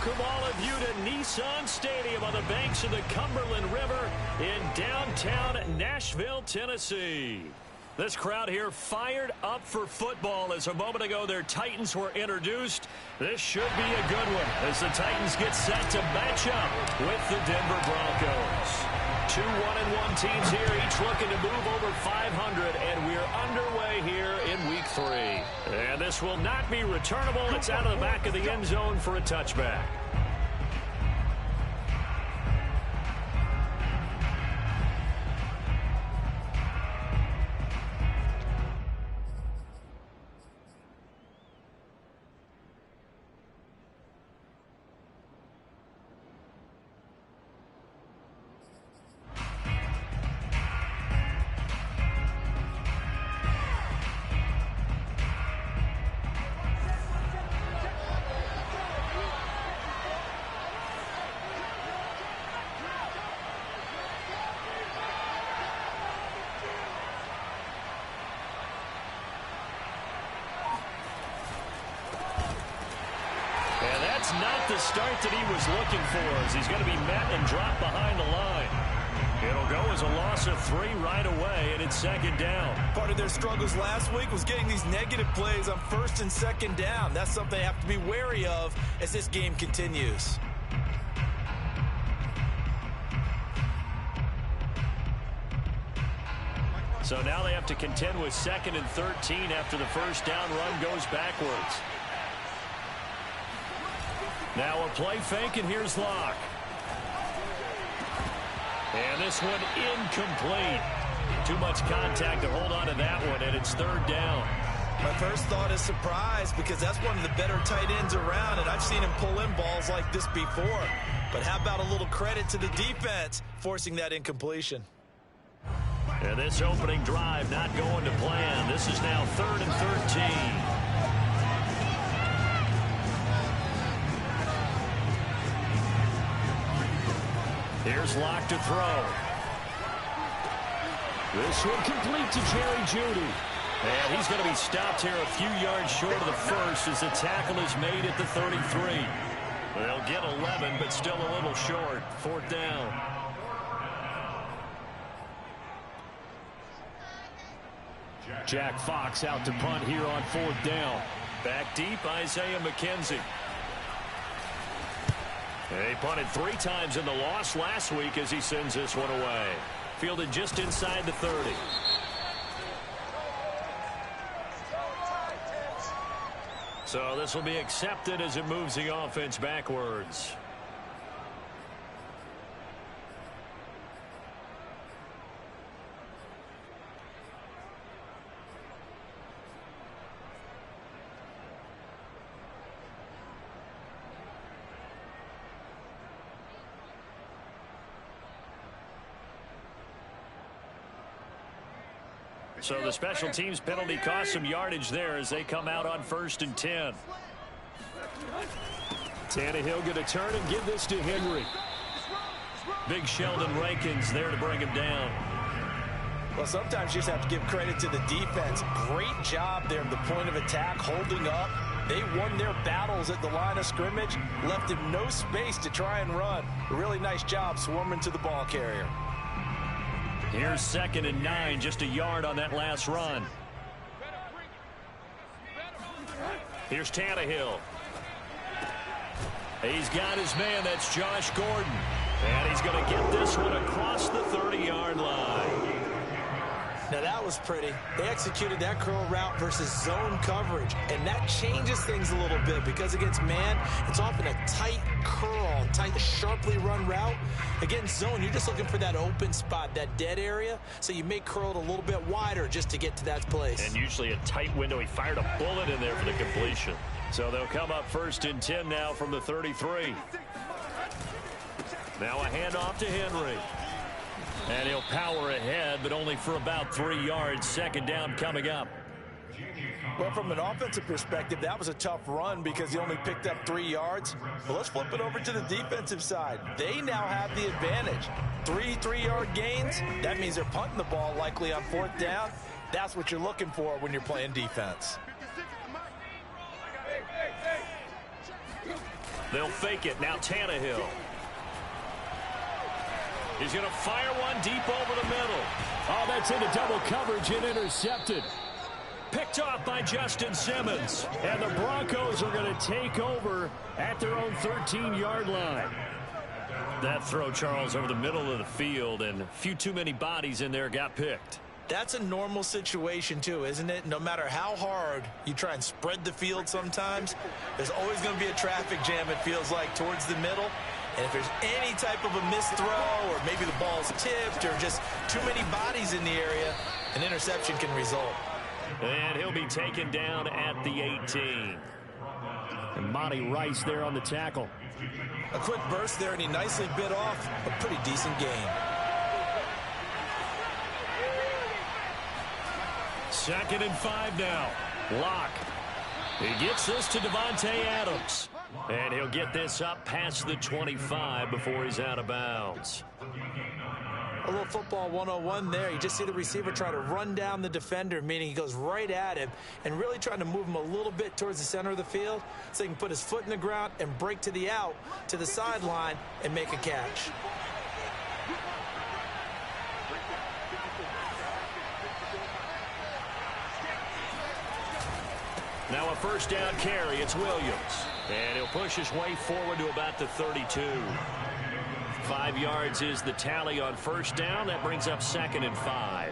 Welcome all of you to Nissan Stadium on the banks of the Cumberland River in downtown Nashville, Tennessee. This crowd here fired up for football as a moment ago their Titans were introduced. This should be a good one as the Titans get set to match up with the Denver Broncos. Two 1-1 teams here, each looking to move over 500, and we're underway here in Week 3. And this will not be returnable. It's out of the back of the end zone for a touchback. That's not the start that he was looking for, as he's going to be met and dropped behind the line. It'll go as a loss of 3 right away, and it's second down. Part of their struggles last week was getting these negative plays on first and second down. That's something they have to be wary of as this game continues. So now they have to contend with 2nd and 13 after the first down run goes backwards. Now a play fake, and here's Locke. And this one incomplete. Too much contact to hold on to that one, and it's 3rd down. My first thought is surprise, because that's one of the better tight ends around, and I've seen him pull in balls like this before. But how about a little credit to the defense forcing that incompletion? And this opening drive not going to plan. This is now 3rd and 13. Here's Locke to throw. This one complete to Jerry Jeudy. And he's going to be stopped here a few yards short of the first as the tackle is made at the 33. They'll get 11, but still a little short. 4th down. Jack Fox out to punt here on 4th down. Back deep, Isaiah McKenzie. He punted 3 times in the loss last week as he sends this one away. Fielded just inside the 30. So this will be accepted as it moves the offense backwards. So the special teams penalty cost some yardage there as they come out on 1st and 10. Tannehill going to turn and give this to Henry. Big Sheldon Rankins there to bring him down. Well, sometimes you just have to give credit to the defense. Great job there at the point of attack, holding up. They won their battles at the line of scrimmage, left him no space to try and run. A really nice job swarming to the ball carrier. Here's 2nd and 9, just a yard on that last run. Here's Tannehill. He's got his man, that's Josh Gordon. And he's going to get this one across the 30-yard line. Now that was pretty. They executed that curl route versus zone coverage, and that changes things a little bit because against man, it's often a tight curl, tight, sharply run route. Against zone, you're just looking for that open spot, that dead area, so you may curl it a little bit wider just to get to that place. And usually a tight window. He fired a bullet in there for the completion. So they'll come up 1st and 10 now from the 33. Now a handoff to Henry. And he'll power ahead, but only for about 3 yards. 2nd down coming up. Well, from an offensive perspective, that was a tough run because he only picked up 3 yards. But let's flip it over to the defensive side. They now have the advantage. 3 3-yard gains. That means they're punting the ball likely on 4th down. That's what you're looking for when you're playing defense. They'll fake it. Now Tannehill. He's going to fire one deep over the middle. Oh, that's into double coverage and intercepted. Picked off by Justin Simmons. And the Broncos are going to take over at their own 13-yard line. That throw, Charles, over the middle of the field, and a few too many bodies in there got picked. That's a normal situation, too, isn't it? No matter how hard you try and spread the field sometimes, there's always going to be a traffic jam, it feels like, towards the middle. And if there's any type of a missed throw or maybe the ball's tipped or just too many bodies in the area, an interception can result. And he'll be taken down at the 18. And Monty Rice there on the tackle. A quick burst there, and he nicely bit off a pretty decent gain. Second and 5 now. Lock. He gets this to Devontae Adams. And he'll get this up past the 25 before he's out of bounds. A little football 101 there. You just see the receiver try to run down the defender, meaning he goes right at him and really trying to move him a little bit towards the center of the field so he can put his foot in the ground and break to the out, to the sideline, and make a catch. Now a first down carry. It's Williams. And he'll push his way forward to about the 32. 5 yards is the tally on first down. That brings up 2nd and 5.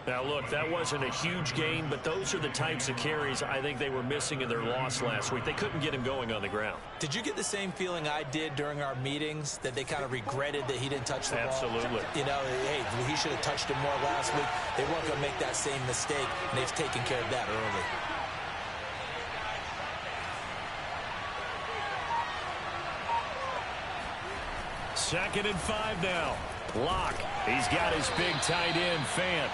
Now, look, that wasn't a huge gain, but those are the types of carries I think they were missing in their loss last week. They couldn't get him going on the ground. Did you get the same feeling I did during our meetings, that they kind of regretted that he didn't touch the ball? Absolutely. You know, hey, he should have touched it more last week. They weren't going to make that same mistake, and they've taken care of that early. Second and 5 now. Lock. He's got his big tight end, Fant.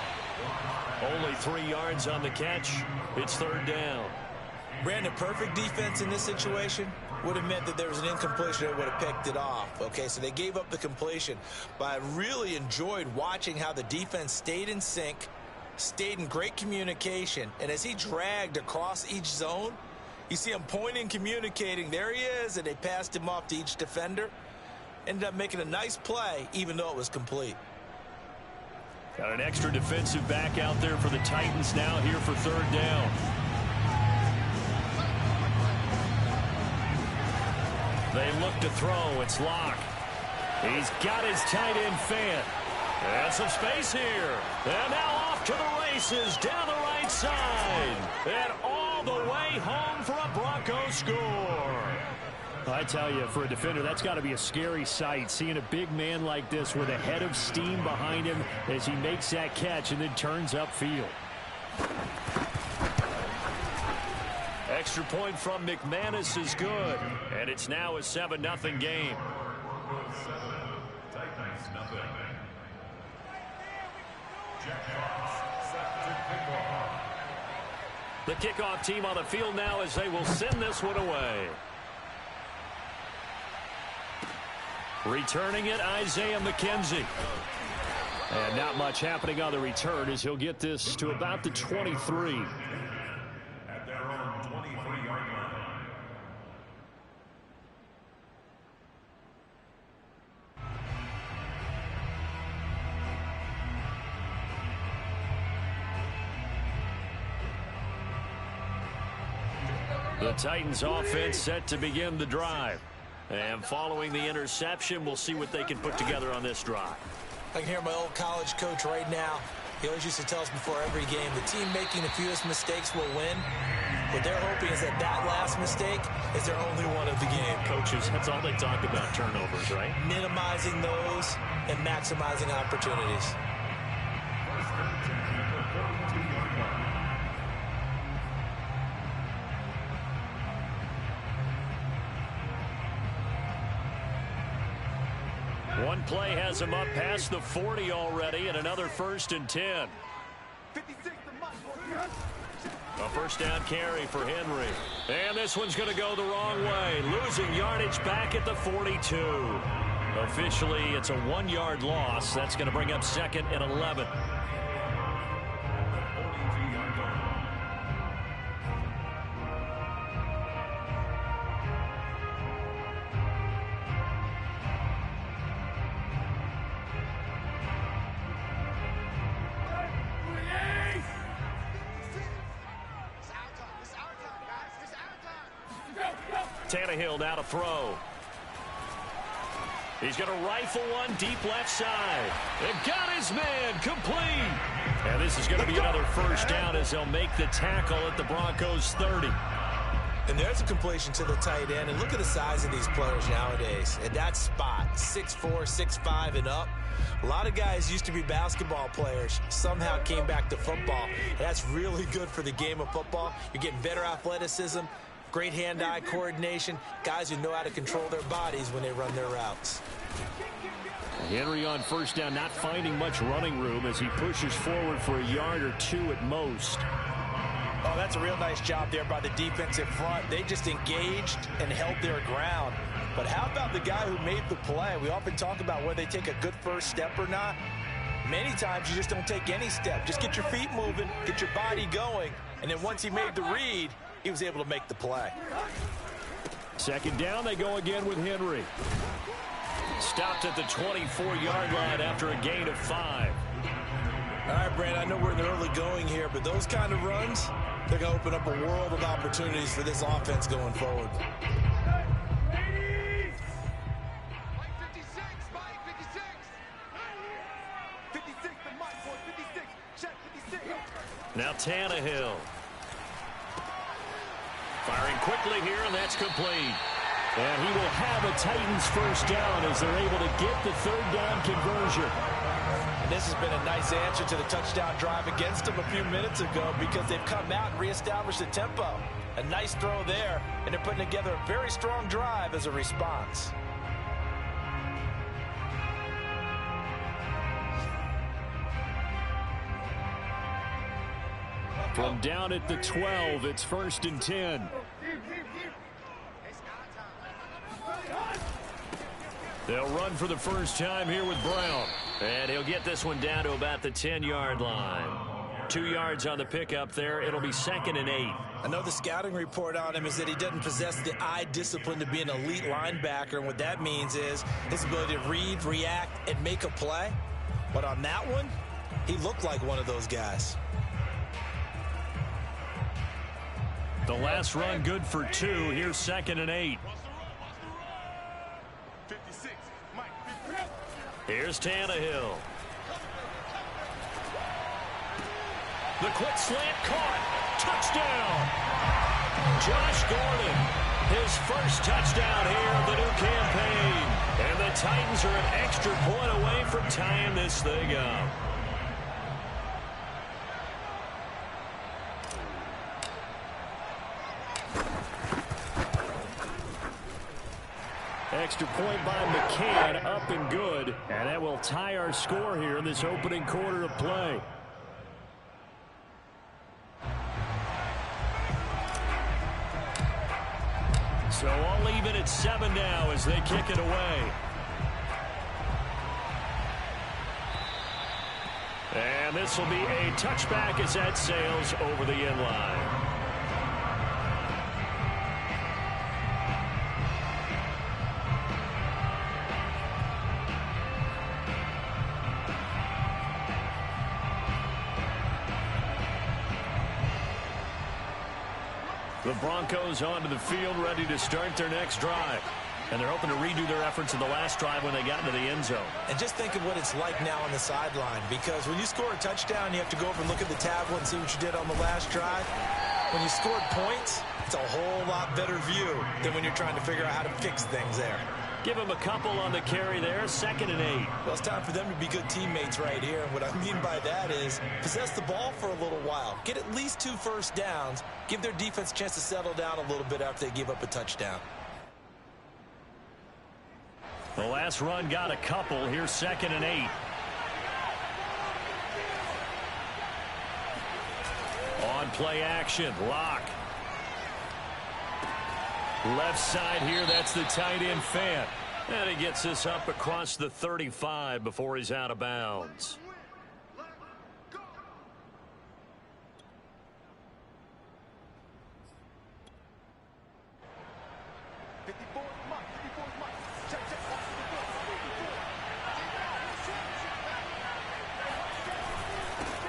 Only 3 yards on the catch. It's 3rd down. Brandon, perfect defense in this situation would have meant that there was an incompletion that would have picked it off. Okay, so they gave up the completion. But I really enjoyed watching how the defense stayed in sync, stayed in great communication. And as he dragged across each zone, you see him pointing, communicating. There he is, and they passed him off to each defender. Ended up making a nice play, even though it was complete. Got an extra defensive back out there for the Titans now here for 3rd down. They look to throw. It's Lock. He's got his tight end, Fant. And some space here. And now off to the races down the right side. And all the way home for a Broncos score. I tell you, for a defender, that's got to be a scary sight, seeing a big man like this with a head of steam behind him as he makes that catch and then turns upfield. Extra point from McManus is good, and it's now a 7-0 game. The kickoff team on the field now as they will send this one away. Returning it, Isaiah McKenzie. And not much happening on the return as he'll get this to about the 23. At their own 23-yard line. The Titans offense set to begin the drive. And following the interception, we'll see what they can put together on this drive. I can hear my old college coach right now. He always used to tell us before every game, the team making the fewest mistakes will win. What they're hoping is that that last mistake is their only one of the game. Coaches, that's all they talk about, turnovers, right? Minimizing those and maximizing opportunities. One play has him up past the 40 already, and another 1st and 10. A first down carry for Henry. And this one's going to go the wrong way. Losing yardage back at the 42. Officially, it's a 1-yard loss. That's going to bring up 2nd and 11. Tannehill now to throw. He's going to rifle one deep left side. And got his man complete. And this is going to be another first down as they'll make the tackle at the Broncos 30. And there's a completion to the tight end. And look at the size of these players nowadays. At that spot, 6'4", 6'5", and up. A lot of guys used to be basketball players, somehow came back to football. And that's really good for the game of football. You're getting better athleticism, great hand-eye coordination, guys who know how to control their bodies when they run their routes. Henry on first down, not finding much running room as he pushes forward for a yard or two at most. Oh, that's a real nice job there by the defensive front. They just engaged and held their ground. But how about the guy who made the play? We often talk about whether they take a good first step or not. Many times you just don't take any step. Just get your feet moving, get your body going, and then once he made the read, he was able to make the play. Second down, they go again with Henry. Stopped at the 24-yard line after a gain of 5. All right, Brand, I know we're in the early going here, but those kind of runs, they're going to open up a world of opportunities for this offense going forward. Now Tannehill. Firing quickly here, and that's complete. And he will have a Titans first down as they're able to get the third down conversion. And this has been a nice answer to the touchdown drive against them a few minutes ago because they've come out and reestablished the tempo. A nice throw there, and they're putting together a very strong drive as a response. From down at the 12, it's 1st and 10. They'll run for the first time here with Brown. And he'll get this one down to about the 10-yard line. 2 yards on the pickup there. It'll be 2nd and 8. I know the scouting report on him is that he doesn't possess the eye discipline to be an elite linebacker. And what that means is his ability to read, react, and make a play. But on that one, he looked like one of those guys. The last run good for 2. Here's 2nd and 8. Here's Tannehill. The quick slant caught. Touchdown. Josh Gordon. His first touchdown here of the new campaign. And the Titans are an extra point away from tying this thing up. Extra point by McCann, up and good. And that will tie our score here in this opening quarter of play. So all even at 7 now as they kick it away. And this will be a touchback as that sails over the end line. The Broncos onto the field, ready to start their next drive. And they're hoping to redo their efforts in the last drive when they got into the end zone. And just think of what it's like now on the sideline, because when you score a touchdown, you have to go over and look at the tablet and see what you did on the last drive. When you scored points, it's a whole lot better view than when you're trying to figure out how to fix things there. Give him a couple on the carry there, 2nd and 8. Well, it's time for them to be good teammates right here. And what I mean by that is possess the ball for a little while. Get at least 2 first downs. Give their defense a chance to settle down a little bit after they give up a touchdown. The last run got a couple. Here's 2nd and 8. On play action, Lock. Left side here, that's the tight end Fant. And he gets this up across the 35 before he's out of bounds.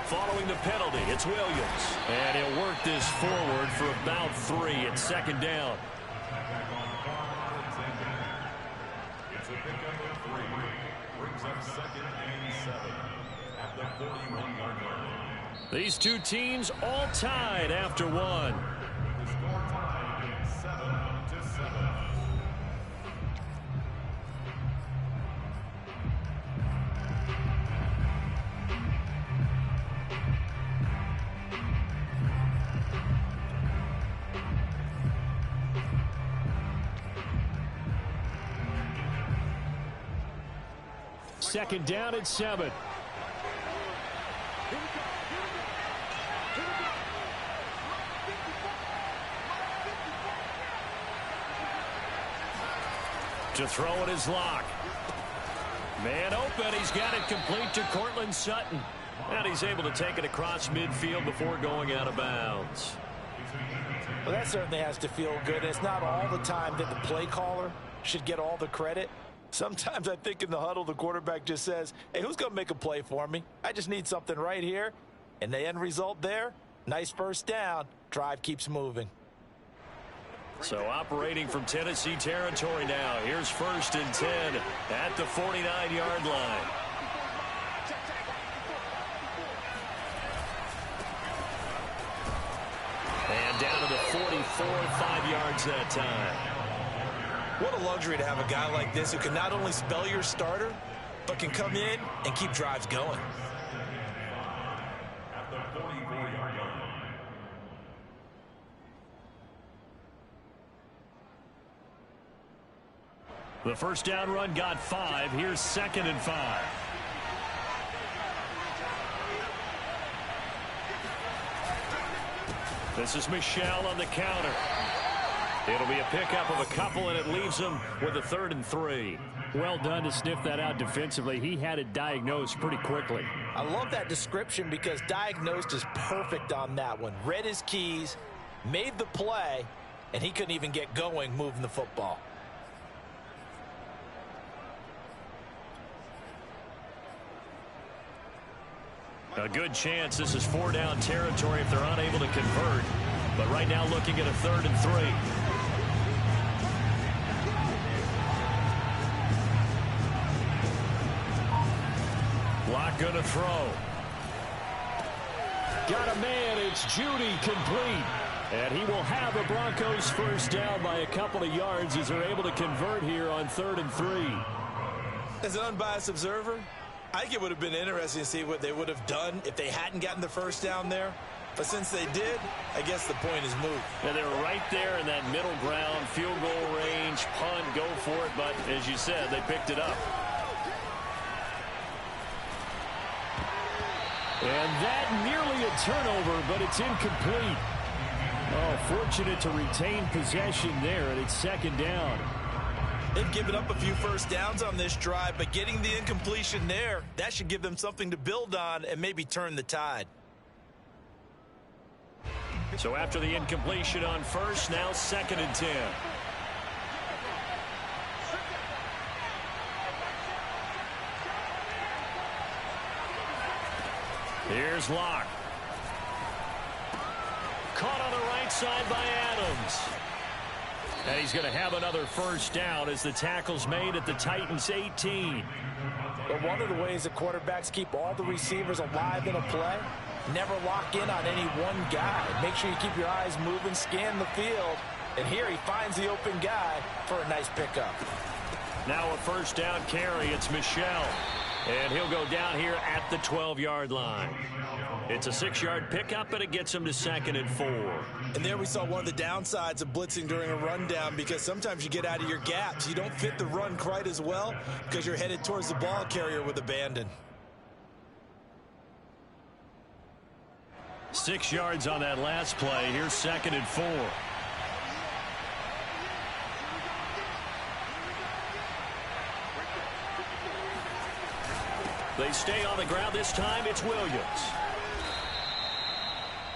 Following the penalty, it's Williams. And he'll work this forward for about 3 at 2nd down. It's a pickup of 3. Brings up 2nd and 7 at the 41-yard line. These two teams all tied after one. The score tied 7-7. Second down at 7. To throw it is Locke. Man open. He's got it complete to Cortland Sutton. And he's able to take it across midfield before going out of bounds. Well, that certainly has to feel good. It's not all the time that the play caller should get all the credit. Sometimes I think in the huddle, the quarterback just says, hey, who's going to make a play for me? I just need something right here. And the end result there, nice first down. Drive keeps moving. So operating from Tennessee territory now. Here's 1st and 10 at the 49-yard line. And down to the 44, 5 yards that time. What a luxury to have a guy like this who can not only spell your starter, but can come in and keep drives going. At the 44-yard line. The first down run got 5. Here's 2nd and 5. This is Michelle on the counter. It'll be a pickup of a couple, and it leaves them with a 3rd and 3. Well done to sniff that out defensively. He had it diagnosed pretty quickly. I love that description because diagnosed is perfect on that one. Read his keys, made the play, and he couldn't even get going moving the football. A good chance this is 4-down territory if they're unable to convert. But right now looking at a 3rd and 3. Locke gonna throw. Got a man. It's Judy complete. And he will have the Broncos first down by a couple of yards as they're able to convert here on 3rd and 3. As an unbiased observer, I think it would have been interesting to see what they would have done if they hadn't gotten the first down there. But since they did, I guess the point is moved. And they were right there in that middle ground, field goal range, punt, go for it. But as you said, they picked it up. And that nearly a turnover, but it's incomplete. Oh, fortunate to retain possession there, and it's 2nd down. They've given up a few first downs on this drive, but getting the incompletion there, that should give them something to build on and maybe turn the tide. So after the incompletion on first, now 2nd and 10. Here's Locke. Caught on the right side by Adams. And he's going to have another first down as the tackle's made at the Titans 18. But one of the ways that quarterbacks keep all the receivers alive in a play, never lock in on any one guy. Make sure you keep your eyes moving, scan the field. And here he finds the open guy for a nice pickup. Now a first down carry. It's Michelle. And he'll go down here at the 12-yard line. It's a 6-yard pickup, but it gets him to 2nd and 4. And there we saw one of the downsides of blitzing during a rundown, because sometimes you get out of your gaps. You don't fit the run quite as well because you're headed towards the ball carrier with abandon. 6 yards on that last play. Here's 2nd and 4. They stay on the ground this time. It's Williams.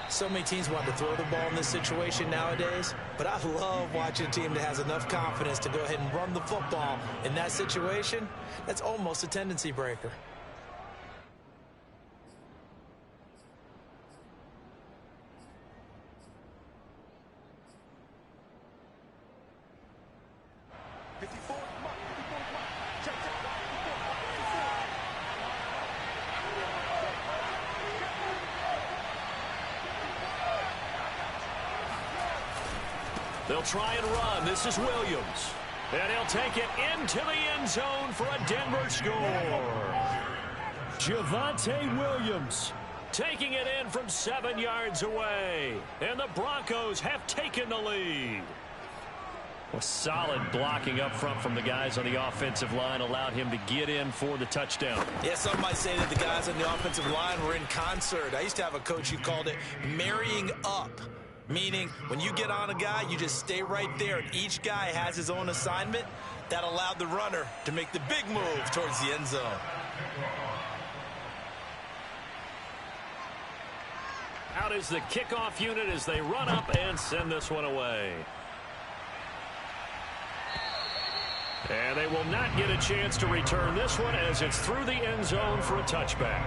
So many teams want to throw the ball in this situation nowadays, but I love watching a team that has enough confidence to go ahead and run the football. In that situation, that's almost a tendency breaker. They'll try and run. This is Williams. And he'll take it into the end zone for a Denver score. Javonte Williams taking it in from 7 yards away. And the Broncos have taken the lead. A solid blocking up front from the guys on the offensive line allowed him to get in for the touchdown. Yeah, some might say that the guys on the offensive line were in concert. I used to have a coach who called it marrying up. Meaning, when you get on a guy, you just stay right there, and each guy has his own assignment. That allowed the runner to make the big move towards the end zone. Out is the kickoff unit as they run up and send this one away. And they will not get a chance to return this one as it's through the end zone for a touchback.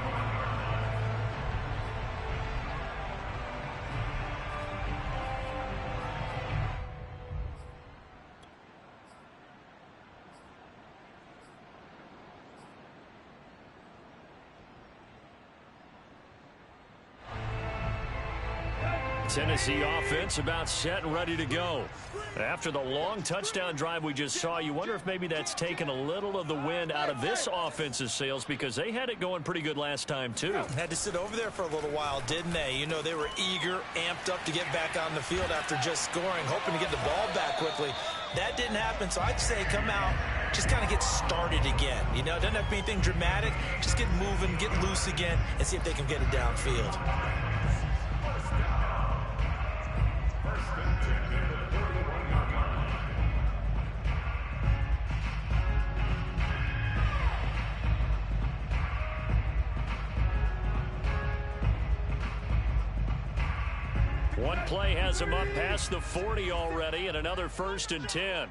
Tennessee offense about set and ready to go. After the long touchdown drive we just saw, you wonder if maybe that's taken a little of the wind out of this offense's sails because they had it going pretty good last time too. Had to sit over there for a little while, didn't they? You know, they were eager, amped up to get back on the field after just scoring, hoping to get the ball back quickly. That didn't happen, so I'd say come out, just kind of get started again. You know, it doesn't have to be anything dramatic. Just get moving, get loose again, and see if they can get it downfield. One play has him up past the 40 already, and another 1st and 10.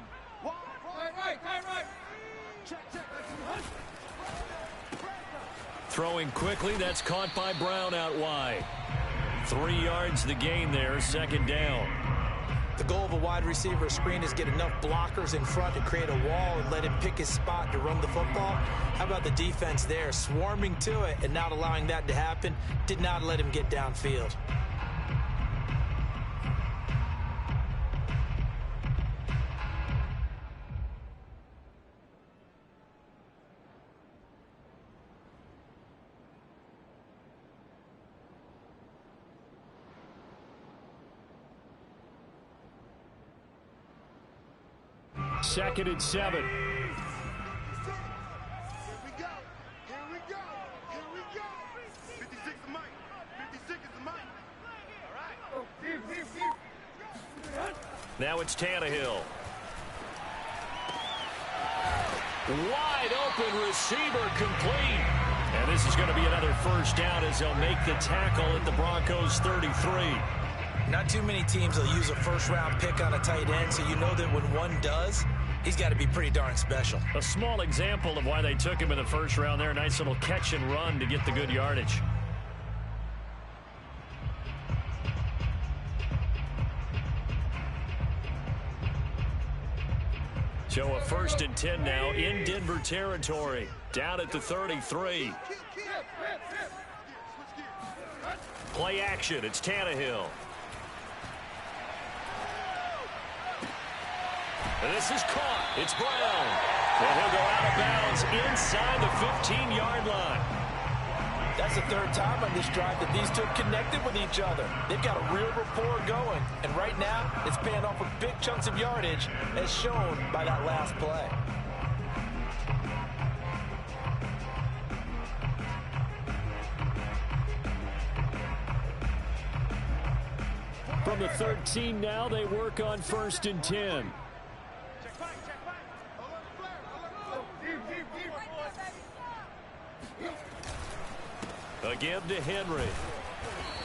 Throwing quickly, that's caught by Brown out wide. 3 yards the gain there, 2nd down. The goal of a wide receiver screen is get enough blockers in front to create a wall and let him pick his spot to run the football. How about the defense there, swarming to it and not allowing that to happen? Did not let him get downfield. Second and 7. Here we go. Here we go. Here we go. 56 is Mike. 56 is Mike. All right. Now it's Tannehill. Wide open receiver complete. And this is going to be another 1st down as they'll make the tackle at the Broncos 33. Not too many teams will use a 1st-round pick on a tight end, so you know that when one does, he's got to be pretty darn special. A small example of why they took him in the 1st round there. Nice little catch and run to get the good yardage. So a 1st and 10 now in Denver territory. Down at the 33. Play action. It's Tannehill. And this is caught. It's Brown. And he'll go out of bounds inside the 15-yard line. That's the 3rd time on this drive that these two have connected with each other. They've got a real rapport going. And right now, it's paying off with big chunks of yardage, as shown by that last play. From the 13 now, they work on 1st and 10. A give to Henry.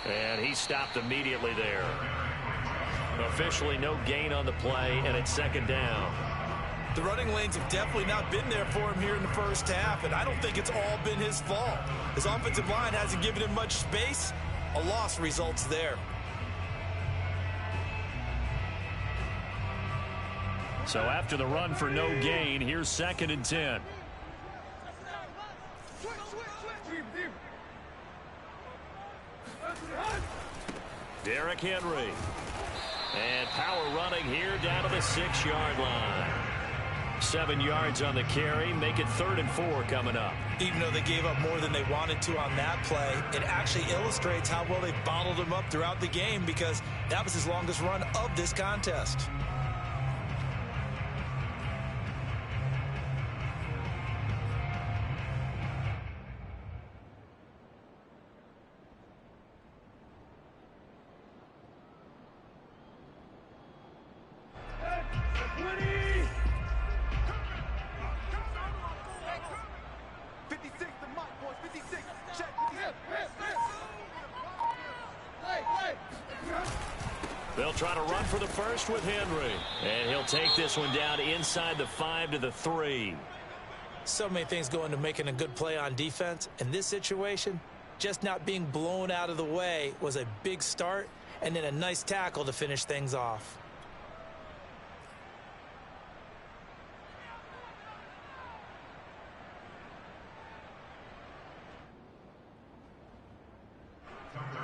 And he stopped immediately there. Officially no gain on the play, and it's 2nd down. The running lanes have definitely not been there for him here in the 1st half, and I don't think it's all been his fault. His offensive line hasn't given him much space. A loss results there. So after the run for no gain, here's 2nd and 10. Derrick Henry. And power running here down to the 6-yard line. 7 yards on the carry. Make it 3rd and 4 coming up. Even though they gave up more than they wanted to on that play, it actually illustrates how well they bottled him up throughout the game, because that was his longest run of this contest. They'll try to run for the first with Henry. And he'll take this one down inside the 5 to the 3. So many things go into making a good play on defense. In this situation, just not being blown out of the way was a big start, and then a nice tackle to finish things off.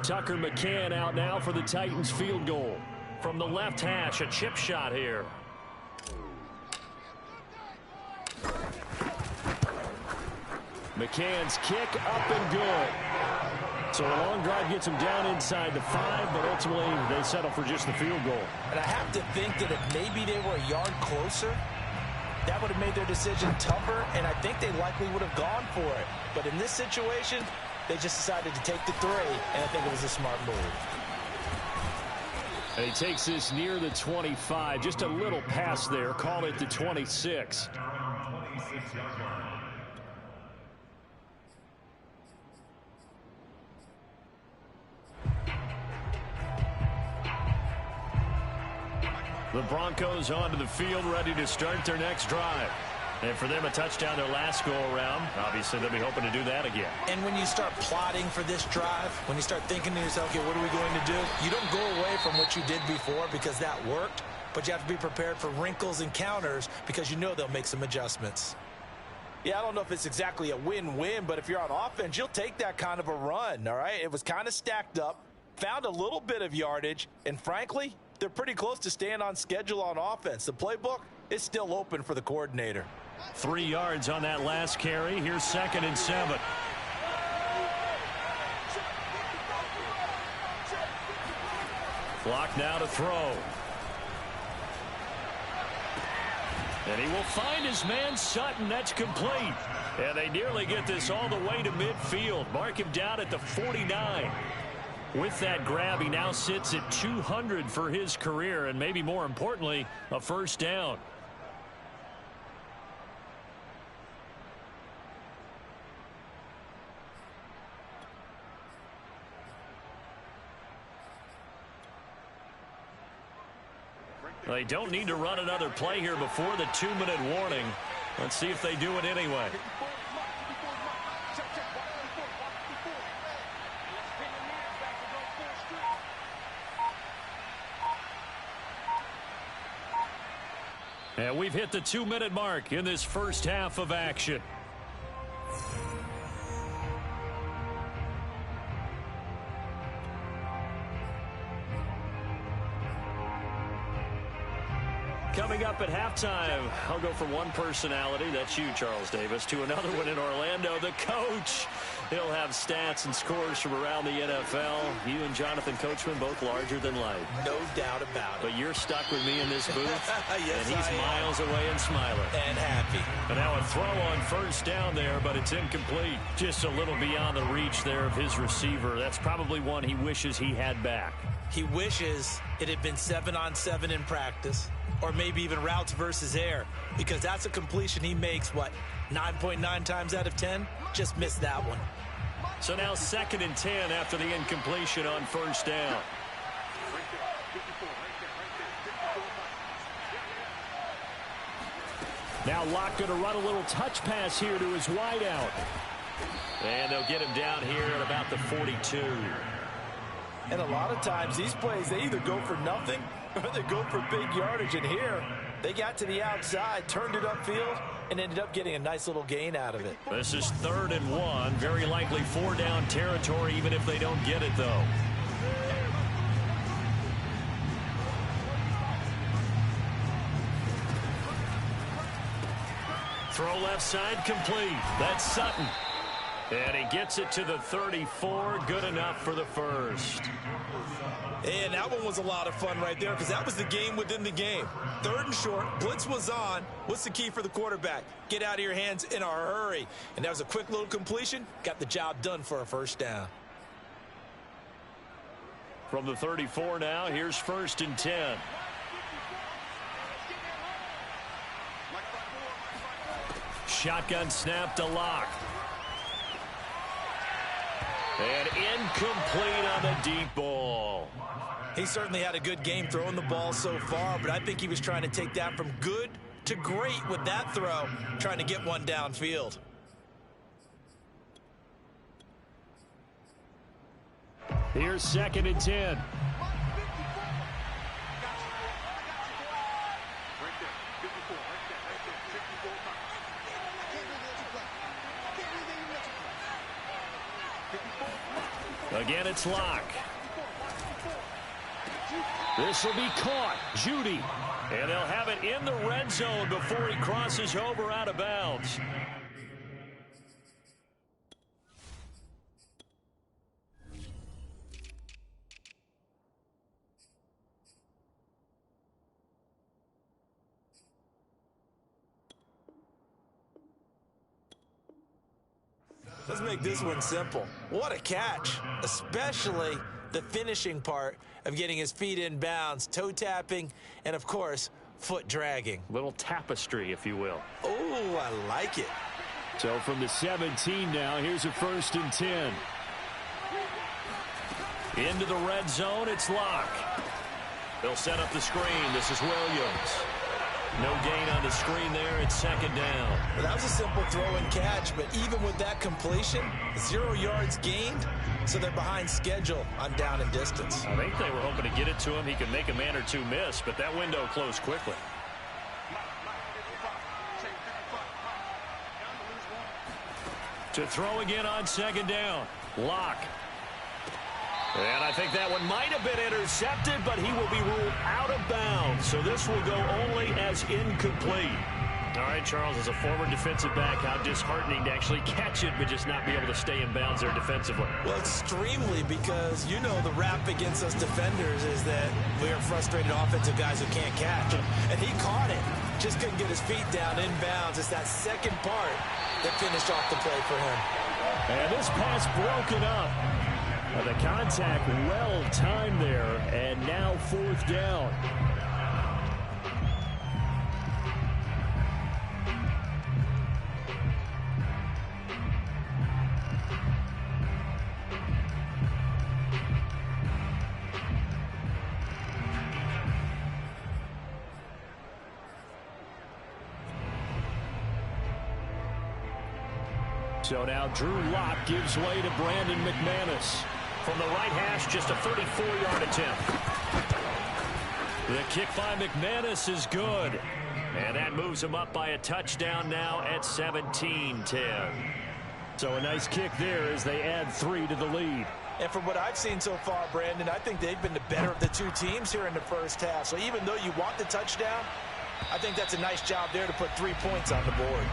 Tucker McCann out now for the Titans field goal. From the left hash, a chip shot here. McCann's kick up and good. So a long drive gets him down inside the 5, but ultimately they settle for just the field goal. And I have to think that if maybe they were a yard closer, that would have made their decision tougher, and I think they likely would have gone for it. But in this situation, they just decided to take the 3, and I think it was a smart move. And he takes this near the 25. Just a little pass there. Call it the 26. The Broncos onto the field, ready to start their next drive. And for them, a touchdown their last go-around. Obviously, they'll be hoping to do that again. And when you start plotting for this drive, when you start thinking to yourself, okay, what are we going to do? You don't go away from what you did before because that worked, but you have to be prepared for wrinkles and counters because you know they'll make some adjustments. Yeah, I don't know if it's exactly a win-win, but if you're on offense, you'll take that kind of a run, all right? It was kind of stacked up, found a little bit of yardage, and frankly, they're pretty close to staying on schedule on offense. The playbook is still open for the coordinator. 3 yards on that last carry. Here's 2nd and 7. Clock now to throw. And he will find his man Sutton. That's complete. And they nearly get this all the way to midfield. Mark him down at the 49. With that grab, he now sits at 200 for his career, and maybe more importantly, a first down. They don't need to run another play here before the 2-minute warning. Let's see if they do it anyway. And we've hit the 2-minute mark in this first half of action. Coming up at halftime, I'll go from one personality, that's you, Charles Davis, to another one in Orlando, the coach. He'll have stats and scores from around the NFL. You and Jonathan Coachman, both larger than life. No doubt about it. But you're stuck with me in this booth, yes, and he's miles away and smiling. And happy. And now a throw on first down there, but it's incomplete. Just a little beyond the reach there of his receiver. That's probably one he wishes he had back. He wishes it had been 7-on-7 in practice, or maybe even routes versus air, because that's a completion he makes, 9.9 times out of 10? Just missed that one. So now 2nd and 10 after the incompletion on first down. Now Locke going to run a little touch pass here to his wideout. And they'll get him down here at about the 42. And a lot of times these plays, they either go for nothing or they go for big yardage. And here, they got to the outside, turned it upfield, and ended up getting a nice little gain out of it. This is 3rd and 1. Very likely 4-down territory, even if they don't get it, though. Throw left side complete. That's Sutton. And he gets it to the 34. Good enough for the first. And that one was a lot of fun right there because that was the game within the game. 3rd and short. Blitz was on. What's the key for the quarterback? Get out of your hands in a hurry. And that was a quick little completion. Got the job done for a first down. From the 34 now, here's 1st and 10. Shotgun snap to Locke. And incomplete on the deep ball. He certainly had a good game throwing the ball so far, but I think he was trying to take that from good to great with that throw, trying to get one downfield. Here's 2nd and 10. Again, it's Locke. This will be caught. Judy. And they'll have it in the red zone before he crosses over out of bounds. Let's make this one simple. What a catch, especially the finishing part of getting his feet in bounds, toe tapping, and of course, foot dragging. Little tapestry, if you will. Oh, I like it. So from the 17 now, here's a 1st and 10. Into the red zone, it's Locke. They'll set up the screen. This is Williams. No gain on the screen there. It's 2nd down. Well, that was a simple throw and catch, but even with that completion, 0 yards gained, so they're behind schedule on down and distance. I think they were hoping to get it to him. He could make a man or two miss, but that window closed quickly. To throw again on 2nd down. Locke. And I think that one might have been intercepted, but he will be ruled out of bounds. So this will go only as incomplete. All right, Charles, as a former defensive back, how disheartening to actually catch it, but just not be able to stay in bounds there defensively. Well, extremely, because you know the rap against us defenders is that we are frustrated offensive guys who can't catch. And he caught it. Just couldn't get his feet down in bounds. It's that second part that finished off the play for him. And this pass broken up. The contact well timed there, and now 4th down. So now Drew Lock gives way to Brandon McManus. From the right hash, just a 34-yard attempt. The kick by McManus is good. And that moves him up by a touchdown now at 17-10. So a nice kick there as they add 3 to the lead. And from what I've seen so far, Brandon, I think they've been the better of the two teams here in the first half. So even though you want the touchdown, I think that's a nice job there to put 3 points on the board.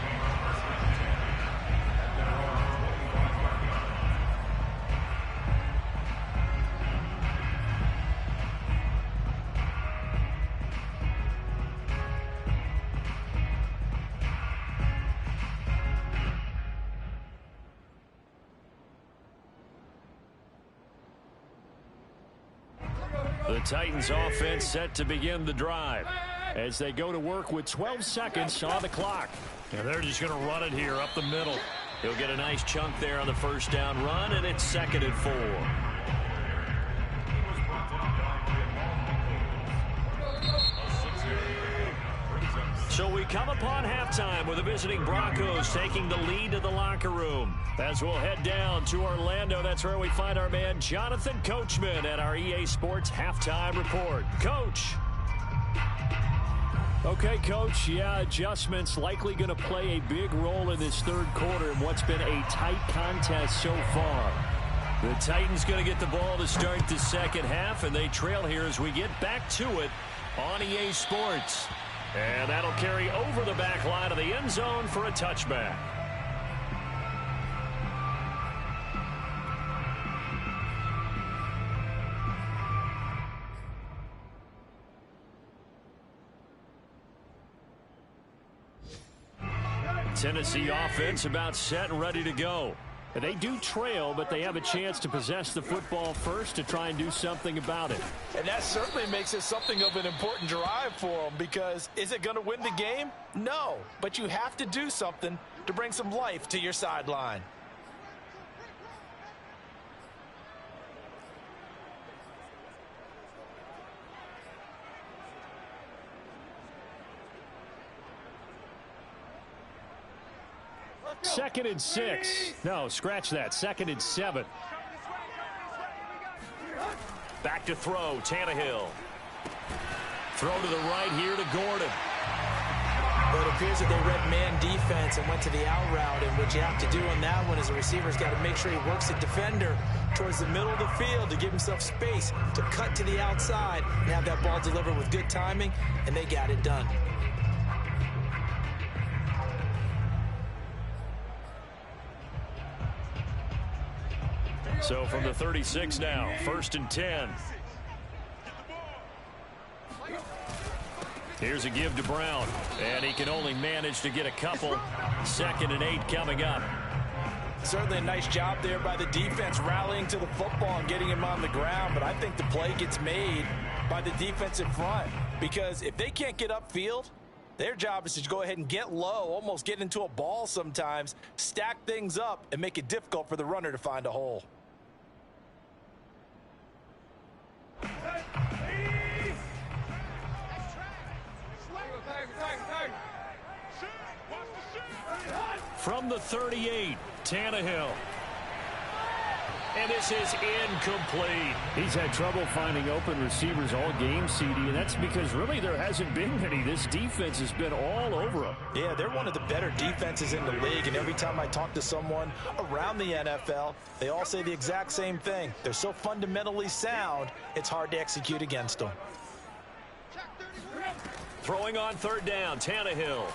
The Titans offense set to begin the drive as they go to work with 12 seconds on the clock. And they're just going to run it here up the middle. He'll get a nice chunk there on the 1st down run, and it's 2nd and 4. So we come upon halftime with the visiting Broncos taking the lead to the locker room. As we'll head down to Orlando, that's where we find our man Jonathan Coachman at our EA Sports Halftime Report. Coach, Okay, Coach, yeah, adjustments likely going to play a big role in this third quarter in what's been a tight contest so far. The Titans going to get the ball to start the second half, and they trail here as we get back to it on EA Sports. And that'll carry over the back line of the end zone for a touchback. Tennessee offense about set and ready to go. They do trail, but they have a chance to possess the football first to try and do something about it. And that certainly makes it something of an important drive for them, because is it going to win the game? No, but you have to do something to bring some life to your sideline. Second and 6. No, scratch that. Second and 7. Back to throw, Tannehill. Throw to the right here to Gordon. Well, it appears that they read man defense and went to the out route, and what you have to do on that one is a receiver's got to make sure he works the defender towards the middle of the field to give himself space to cut to the outside and have that ball delivered with good timing, and they got it done. So from the 36 now, 1st and 10. Here's a give to Brown, and he can only manage to get a couple. 2nd and 8 coming up. Certainly a nice job there by the defense rallying to the football and getting him on the ground, but I think the play gets made by the defensive front, because if they can't get upfield, their job is to go ahead and get low, almost get into a ball sometimes, stack things up, and make it difficult for the runner to find a hole. From the 38, Tannehill. And this is incomplete. He's had trouble finding open receivers all game, CD, and that's because really there hasn't been many. This defense has been all over him. Yeah, they're one of the better defenses in the league, and every time I talk to someone around the NFL, they all say the exact same thing. They're so fundamentally sound, it's hard to execute against them. Throwing on 3rd down, Tannehill.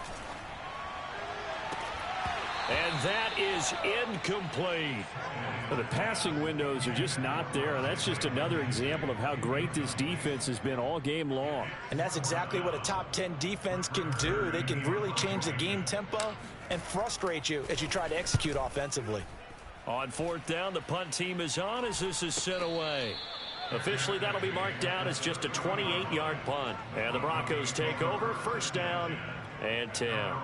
And that is incomplete. Well, the passing windows are just not there. That's just another example of how great this defense has been all game long. And that's exactly what a top 10 defense can do. They can really change the game tempo and frustrate you as you try to execute offensively. On 4th down, the punt team is on as this is sent away. Officially, that'll be marked down as just a 28-yard punt. And the Broncos take over, 1st down and 10.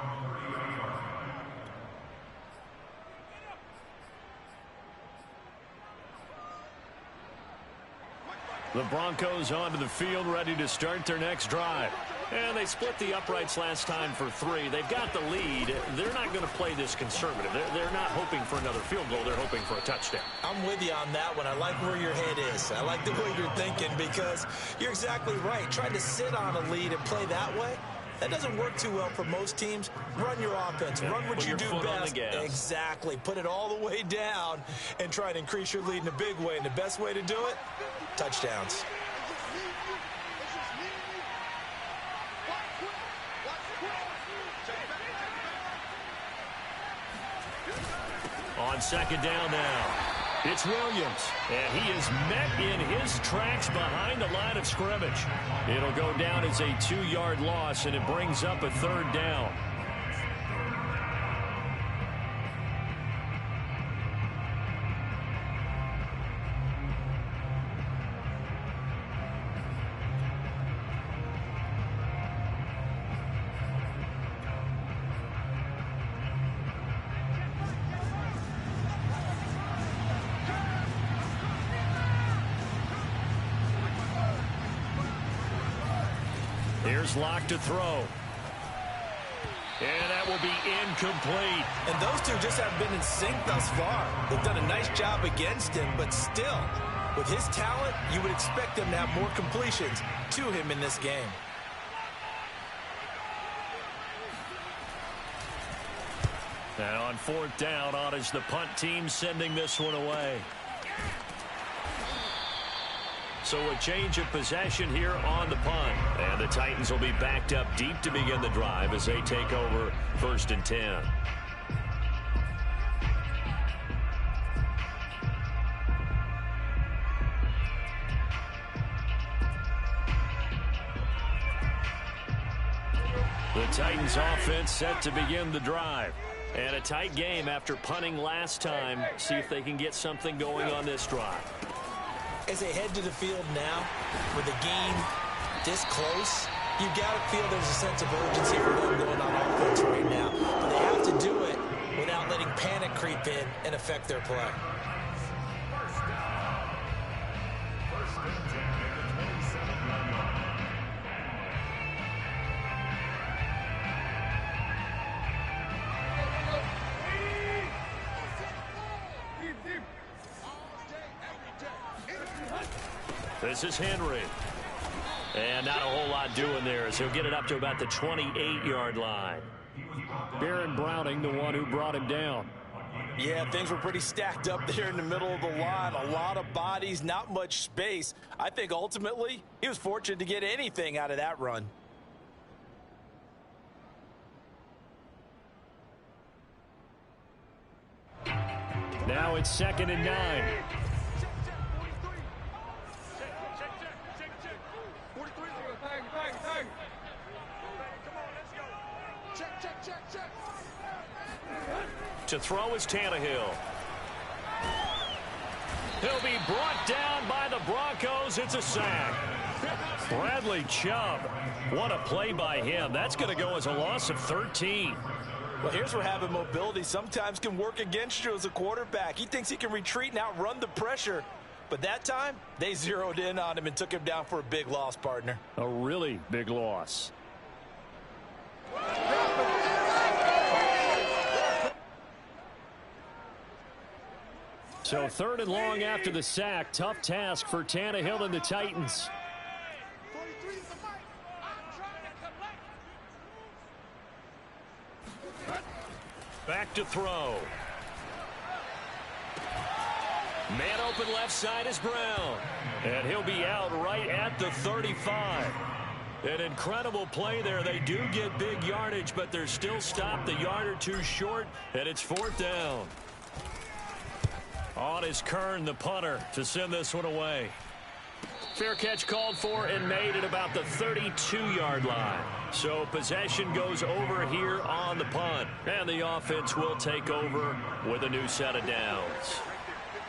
The Broncos onto the field, ready to start their next drive. And they split the uprights last time for 3. They've got the lead. They're not going to play this conservative. They're not hoping for another field goal. They're hoping for a touchdown. I'm with you on that one. I like where your head is. I like the way you're thinking, because you're exactly right. Trying to sit on a lead and play that way, that doesn't work too well for most teams. Run your offense. Run what you do best. Exactly. Put it all the way down and try to increase your lead in a big way. And the best way to do it, touchdowns. On 2nd down now, it's Williams, and he is met in his tracks behind the line of scrimmage. It'll go down as a 2-yard loss, and it brings up a 3rd down. Here's Locke to throw. And that will be incomplete. And those two just haven't been in sync thus far. They've done a nice job against him, but still, with his talent, you would expect him to have more completions to him in this game. And on fourth down, on is the punt team sending this one away. So a change of possession here on the punt. And the Titans will be backed up deep to begin the drive as they take over 1st and 10. The Titans offense set to begin the drive. And a tight game after punting last time. See if they can get something going on this drive. As they head to the field now, with the game this close, you got to feel there's a sense of urgency for them going on offense right now. But they have to do it without letting panic creep in and affect their play. This is Henry. And not a whole lot doing there as he'll get it up to about the 28-yard line. Baron Browning, the one who brought him down. Yeah, things were pretty stacked up there in the middle of the line. A lot of bodies, not much space. I think ultimately he was fortunate to get anything out of that run. Now it's 2nd and 9. To throw is Tannehill. He'll be brought down by the Broncos. It's a sack. Bradley Chubb. What a play by him. That's going to go as a loss of 13. Well, here's where having mobility sometimes can work against you as a quarterback. He thinks he can retreat and outrun the pressure. But that time, they zeroed in on him and took him down for a big loss, partner. A really big loss. So 3rd and long after the sack. Tough task for Tannehill and the Titans. Back to throw. Man open left side is Brown. And he'll be out right at the 35. An incredible play there. They do get big yardage, but they're still stopped a yard or two short, and it's 4th down. On is Kern, the punter, to send this one away. Fair catch called for and made at about the 32-yard line. So possession goes over here on the punt. And the offense will take over with a new set of downs.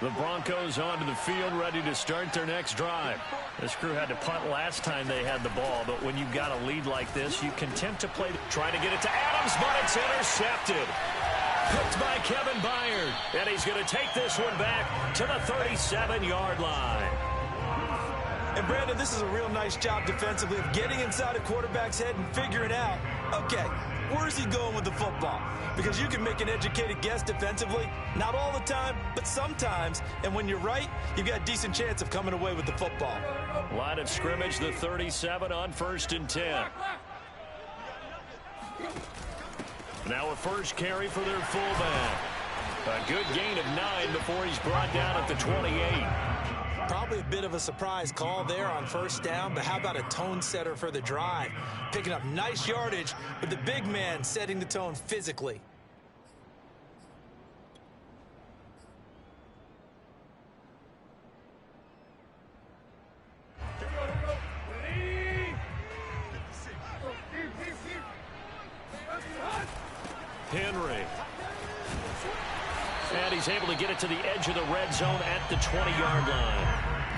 The Broncos onto the field ready to start their next drive. This crew had to punt last time they had the ball, but when you've got a lead like this, you can tend to play. Trying to get it to Adams, but it's intercepted. Picked by Kevin Byard. And he's going to take this one back to the 37-yard line. And, Brandon, this is a real nice job defensively of getting inside a quarterback's head and figuring out, okay, where's he going with the football? Because you can make an educated guess defensively, not all the time, but sometimes. And when you're right, you've got a decent chance of coming away with the football. Line of scrimmage, the 37 on 1st and 10. Now a first carry for their fullback. A good gain of 9 before he's brought down at the 28. Probably a bit of a surprise call there on 1st down, but how about a tone setter for the drive? Picking up nice yardage, but the big man setting the tone physically. Henry. And he's able to get it to the edge of the red zone at the 20-yard line.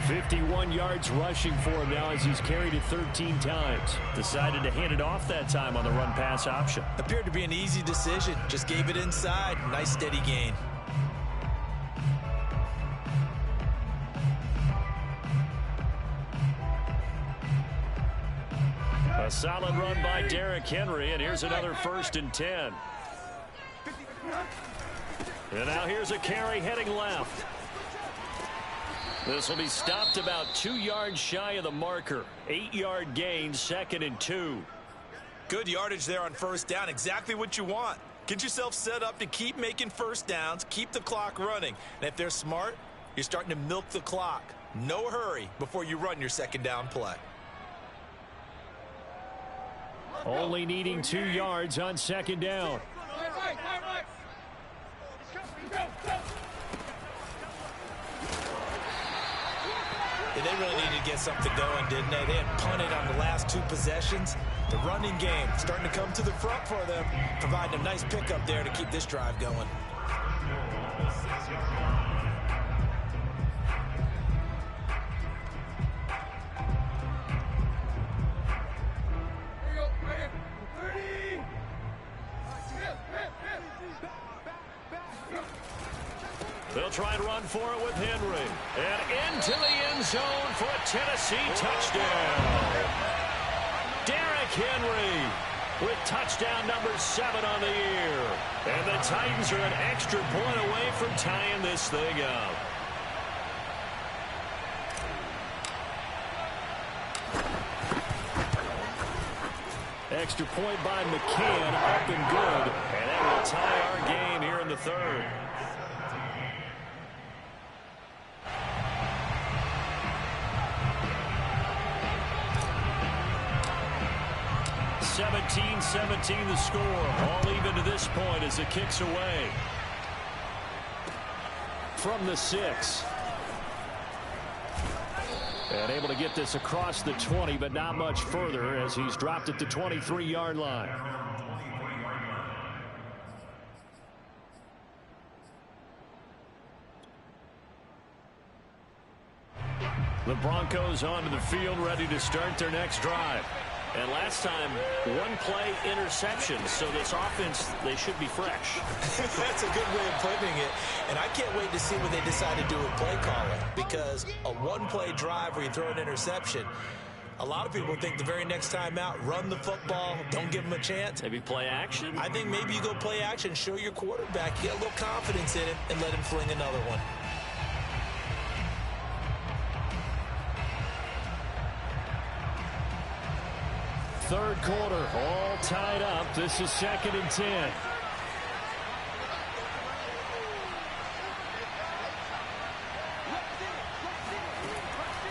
51 yards rushing for him now as he's carried it 13 times. Decided to hand it off that time on the run-pass option. Appeared to be an easy decision. Just gave it inside. Nice steady gain. A solid run by Derrick Henry, and here's another 1st and 10. And now here's a carry heading left. This will be stopped about 2 yards shy of the marker. 8-yard gain, 2nd and 2. Good yardage there on 1st down. Exactly what you want. Get yourself set up to keep making first downs, keep the clock running. And if they're smart, you're starting to milk the clock. No hurry before you run your second down play. Only needing 2 yards on second down. Yeah, they really needed to get something going, didn't they? They had punted on the last 2 possessions. The running game starting to come to the front for them, providing a nice pickup there to keep this drive going. They'll try and run for it with Henry. And into the end zone for a Tennessee touchdown. Derrick Henry with touchdown number 7 on the year. And the Titans are an extra point away from tying this thing up. Extra point by McCann, up and good. And that will tie our game here in the third. 17-17 the score. All even to this point as it kicks away. From the 6. And able to get this across the 20, but not much further as he's dropped at the 23-yard line. The Broncos onto the field, ready to start their next drive. And last time, 1 play interception, so this offense, they should be fresh. That's a good way of putting it. And I can't wait to see what they decide to do with play calling, because a 1-play drive where you throw an interception, a lot of people think the very next time out, run the football, don't give them a chance. Maybe play action? I think maybe you go play action, show your quarterback, get a little confidence in him, and let him fling another one. Third quarter, all tied up. This is 2nd and 10.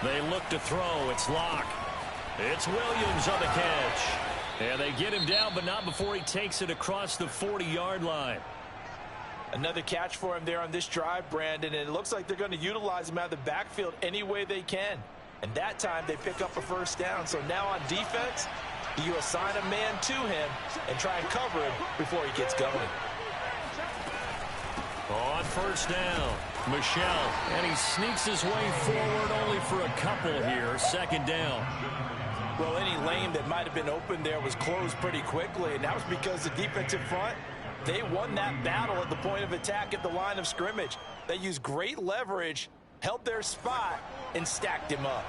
They look to throw. It's Locke. It's Williams on the catch. And they get him down, but not before he takes it across the 40-yard line. Another catch for him there on this drive, Brandon, and it looks like they're going to utilize him out of the backfield any way they can. And that time they pick up a first down. So now on defense, you assign a man to him and try and cover him before he gets going. On first down, Michelle. And he sneaks his way forward only for a couple here. 2nd down. Well, any lane that might have been open there was closed pretty quickly, and that was because the defensive front, they won that battle at the point of attack at the line of scrimmage. They used great leverage, held their spot, and stacked him up.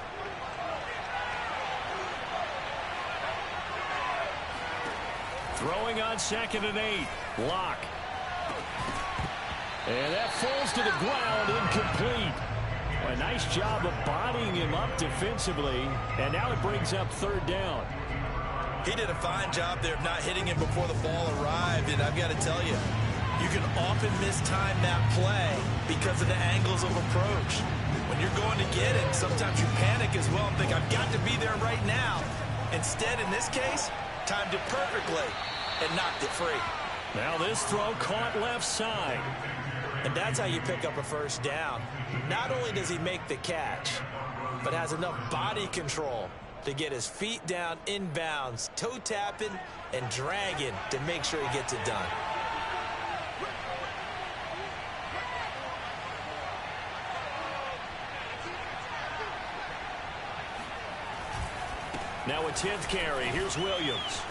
Throwing on 2nd and 8. Locke. And that falls to the ground, incomplete. A nice job of bodying him up defensively. And now it brings up 3rd down. He did a fine job there of not hitting him before the ball arrived. And I've got to tell you, you can often mistime that play because of the angles of approach. When you're going to get it, sometimes you panic as well and think, I've got to be there right now. Instead, in this case, timed it perfectly and knocked it free. Now this throw caught left side. And that's how you pick up a first down. Not only does he make the catch, but has enough body control to get his feet down inbounds, toe tapping and dragging to make sure he gets it done. Now a 10th carry. Here's Williams.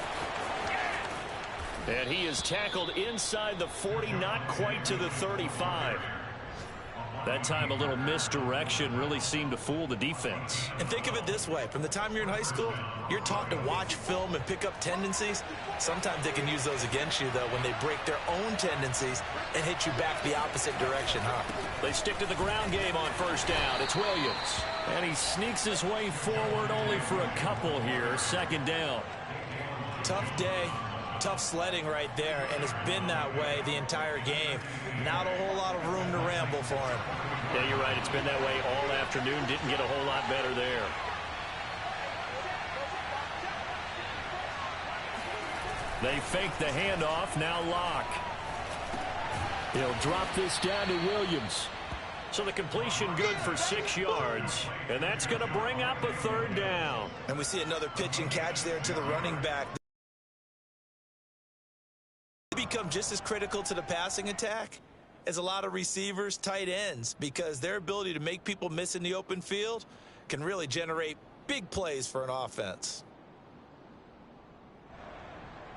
And he is tackled inside the 40, not quite to the 35. That time a little misdirection really seemed to fool the defense. And think of it this way. From the time you're in high school, you're taught to watch film and pick up tendencies. Sometimes they can use those against you, though, when they break their own tendencies and hit you back the opposite direction, huh? They stick to the ground game on first down. It's Williams. And he sneaks his way forward only for a couple here. 2nd down. Tough day tough sledding right there, and has been that way the entire game. Not a whole lot of room to ramble for him. Yeah, you're right. It's been that way all afternoon. Didn't get a whole lot better there. They fake the handoff. Now Locke. He'll drop this down to Williams. So the completion good for 6 yards. And that's going to bring up a 3rd down. And we see another pitch and catch there to the running back. They become just as critical to the passing attack as a lot of receivers, tight ends, because their ability to make people miss in the open field can really generate big plays for an offense.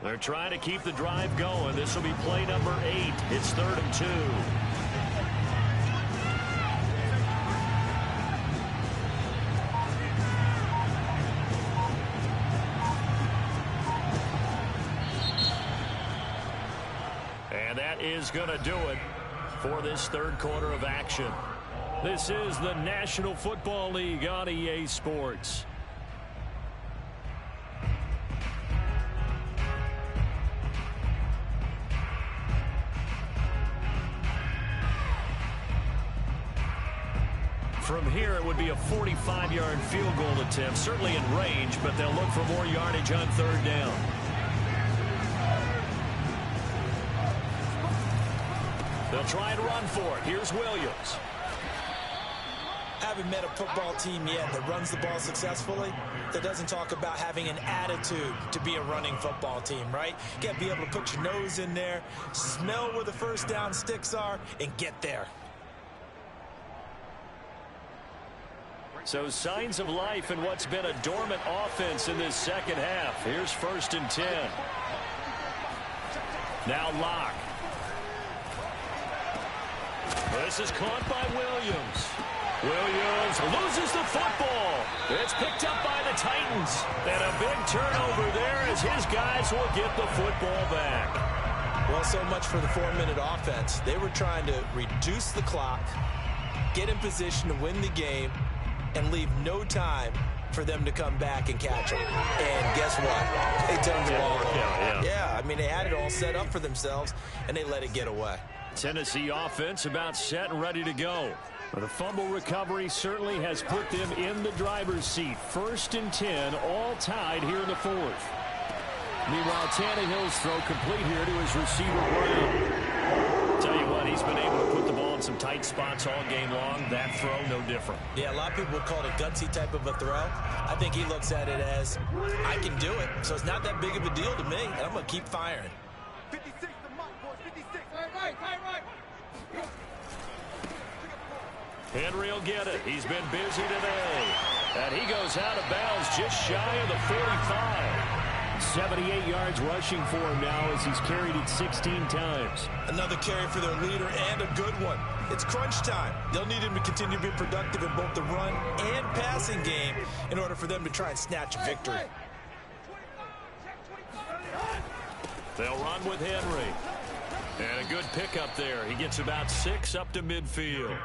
They're trying to keep the drive going. This will be play number 8. It's 3rd and 2. And that is going to do it for this 3rd quarter of action. This is the National Football League on EA Sports. From here, it would be a 45-yard field goal attempt, certainly in range, but they'll look for more yardage on 3rd down. They'll try and run for it. Here's Williams. Haven't met a football team yet that runs the ball successfully, that doesn't talk about having an attitude to be a running football team, right? You got to be able to put your nose in there, smell where the first down sticks are, and get there. So signs of life in what's been a dormant offense in this 2nd half. Here's 1st and 10. Now Locke. This is caught by Williams. Williams loses the football. It's picked up by the Titans. And a big turnover there as his guys will get the football back. Well, so much for the 4-minute offense. They were trying to reduce the clock, get in position to win the game, and leave no time for them to come back and catch them. And guess what? They turned the ball over. Yeah, I mean, they had it all set up for themselves, and they let it get away. Tennessee offense about set and ready to go. The fumble recovery certainly has put them in the driver's seat. 1st and 10, all tied here in the 4th. Meanwhile, Tannehill's throw complete here to his receiver, Brown. Tell you what, he's been able to put the ball in some tight spots all game long. That throw, no different. Yeah, a lot of people would call it a gutsy type of a throw. I think he looks at it as, I can do it, so it's not that big of a deal to me, and I'm going to keep firing. 56 the mark, boys. 56. Right. Henry will get it. He's been busy today. And he goes out of bounds just shy of the 45. 78 yards rushing for him now as he's carried it 16 times. Another carry for their leader and a good one. It's crunch time. They'll need him to continue to be productive in both the run and passing game in order for them to try and snatch a victory. They'll run with Henry. And a good pickup there. He gets about 6 up to midfield.